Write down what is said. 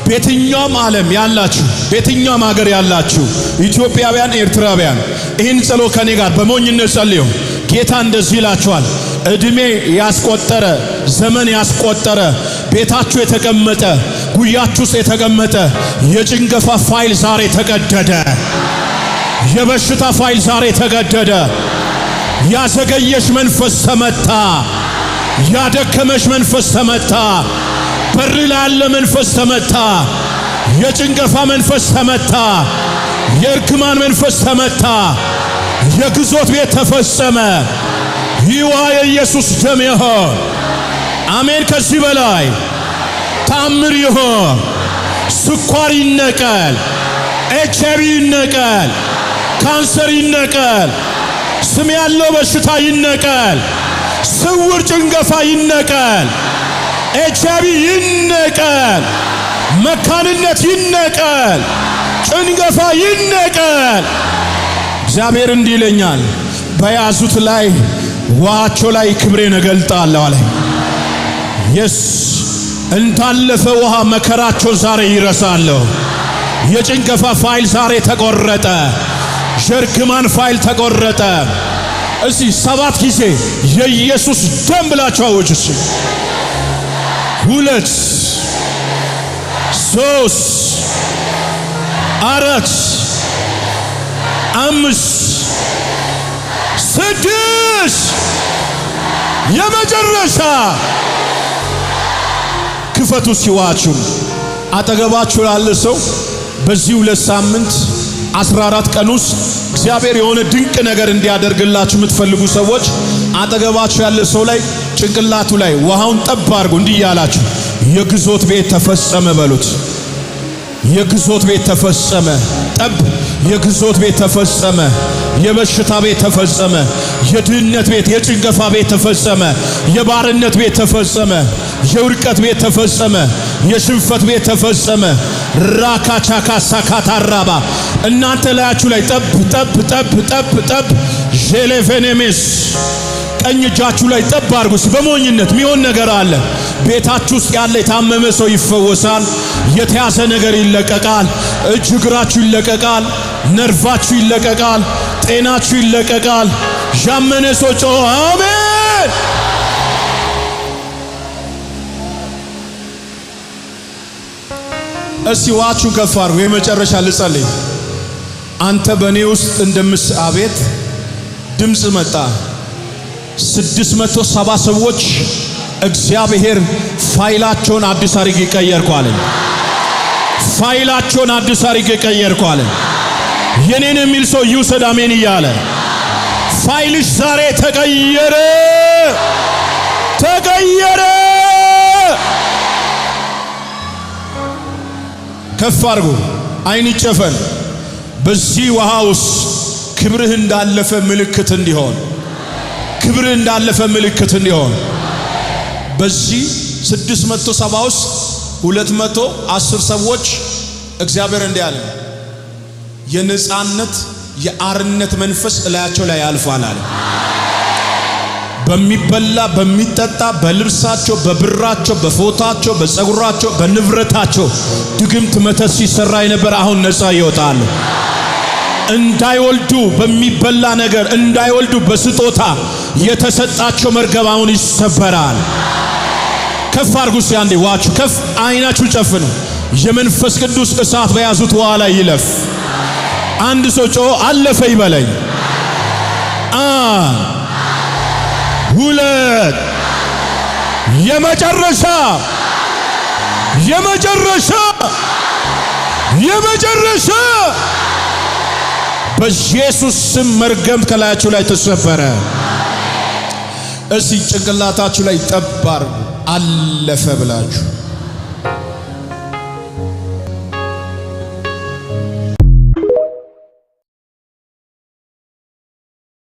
በየትኛውም ዓለም ያላችሁ በየትኛውም ሀገር ያላችሁ ኢትዮጵያውያን ኤርትራውያን ይህን ጸሎት ከኔ ጋር በሞኝነት ጸልዩ። ጌታ እንደዚህ ይላችኋል። እድሜ ያስቆጠረ ዘመን ያስቆጠረ ቤታችሁ የተቀመጠ ጉያችሁ ውስጥ የተቀመጠ የጭንገፋ ፋይል ዛሬ ተቀደደ። የበሽታ ፋይል ዛሬ ተቀደደ። ያዘገየሽ መንፈስ ተመታ። ያደከመሽ መንፈስ ተመታ። በር ላይ ያለ መንፈስ ተመታ። የጭንገፋ መንፈስ ተመታ። የእርግማን መንፈስ ተመታ። የግዞት ቤት ተፈጸመ። ይዋ የኢየሱስ ደም ይሆን። አሜን። ከዚህ በላይ ታምር ይሆን። ስኳር ይነቀል። ኤችአይቪ ይነቀል። ካንሰር ይነቀል። ስም ያለው በሽታ ይነቀል። ስውር ጭንገፋ ይነቀል። ኤችአይቪ ይነቀል። መካንነት ይነቀል። ጭንገፋ ይነቀል። እግዚአብሔር እንዲህ ይለኛል፣ በያዙት ላይ ውሃቸው ላይ ክብሬን እገልጣለሁ አለ። የስ እንዳለፈ ውሃ መከራቸውን ዛሬ ይረሳለሁ። የጭንገፋ ፋይል ዛሬ ተቆረጠ። የእርግማን ፋይል ተቆረጠ። እስቲ 7 ጊዜ የኢየሱስ ደም ብላችሁ አውጁ። 2 3 4 5 6 የመጨረሻ ክፈቱ። ሲዋችሁ አጠገባችሁ ያለ ሰው በዚህ 2 ሳምንት 14 ቀን ውስጥ እግዚአብሔር የሆነ ድንቅ ነገር እንዲያደርግላችሁ የምትፈልጉ ሰዎች አጠገባችሁ ያለ ሰው ላይ ጭንቅላቱ ላይ ውሃውን ጠብ አድርጉ። እንዲህ ያላችሁ የግዞት ቤት ተፈጸመ በሉት። የግዞት ቤት ተፈጸመ። ጠብ የግዞት ቤት ተፈጸመ። የበሽታ ቤት ተፈጸመ። የድህነት ቤት የጭንገፋ ቤት ተፈጸመ። የባርነት ቤት ተፈጸመ። የውድቀት ቤት ተፈጸመ። የሽንፈት ቤት ተፈጸመ። ራካቻካ ሳካታራባ እናንተ ላያችሁ ላይ ጠብ ጠብ ጠብ ጠብ ጠብ ጄሌቬኔሜስ ቀኝ እጃችሁ ላይ ጠብ አድርጉ። በሞኝነት የሚሆን ነገር አለ። ቤታችሁ ውስጥ ያለ የታመመ ሰው ይፈወሳል። የተያዘ ነገር ይለቀቃል። እጅ እግራችሁ ይለቀቃል። ነርቫችሁ ይለቀቃል። ጤናችሁ ይለቀቃል። ያመነ ሰው ጮኸ አሜን። እስቲ ዋችሁ ከፍ አድርጉ። የመጨረሻ ልጸልይ። አንተ በእኔ ውስጥ እንደምስ አቤት ድምፅ መጣ። 670 ሰዎች እግዚአብሔር ፋይላቸውን አዲስ አድርጌ ቀየርኩ አለኝ። ፋይላቸውን አዲስ አድርጌ ቀየርኩ አለኝ። የኔን የሚል ሰው ይውሰድ አሜን እያለ ፋይልሽ ዛሬ ተቀየረ። ተቀየረ። ከፍ አድርጉ። አይን ይጨፈን። በዚህ ውሃ ውስጥ ክብርህ እንዳለፈ ምልክት እንዲሆን ክብርህ እንዳለፈ ምልክት እንዲሆን በዚህ 670 ውስጥ 210 ሰዎች እግዚአብሔር እንዲህ አለ፣ የነጻነት የአርነት መንፈስ እላያቸው ላይ ያልፋል አለ። በሚበላ በሚጠጣ በልብሳቸው በብራቸው በፎታቸው በፀጉራቸው በንብረታቸው ድግምት መተት ሲሰራ የነበር አሁን ነፃ ይወጣሉ። እንዳይወልዱ በሚበላ ነገር እንዳይወልዱ በስጦታ የተሰጣቸው መርገም አሁን ይሰበራል። ከፍ አድርጉ። አንዴ ዋቹ ከፍ አይናችሁ ጨፍኑ። የመንፈስ ቅዱስ እሳት በያዙት ውሃ ላይ ይለፍ። አንድ ሰው ጮሆ አለፈ ይበለኝ። 1 2 የመጨረሻ የመጨረሻ የመጨረሻ በኢየሱስ ስም መርገም ከላያችሁ ላይ ተሰበረ። እስቲ ጭንቅላታችሁ ላይ ጠባር አለፈ ብላችሁ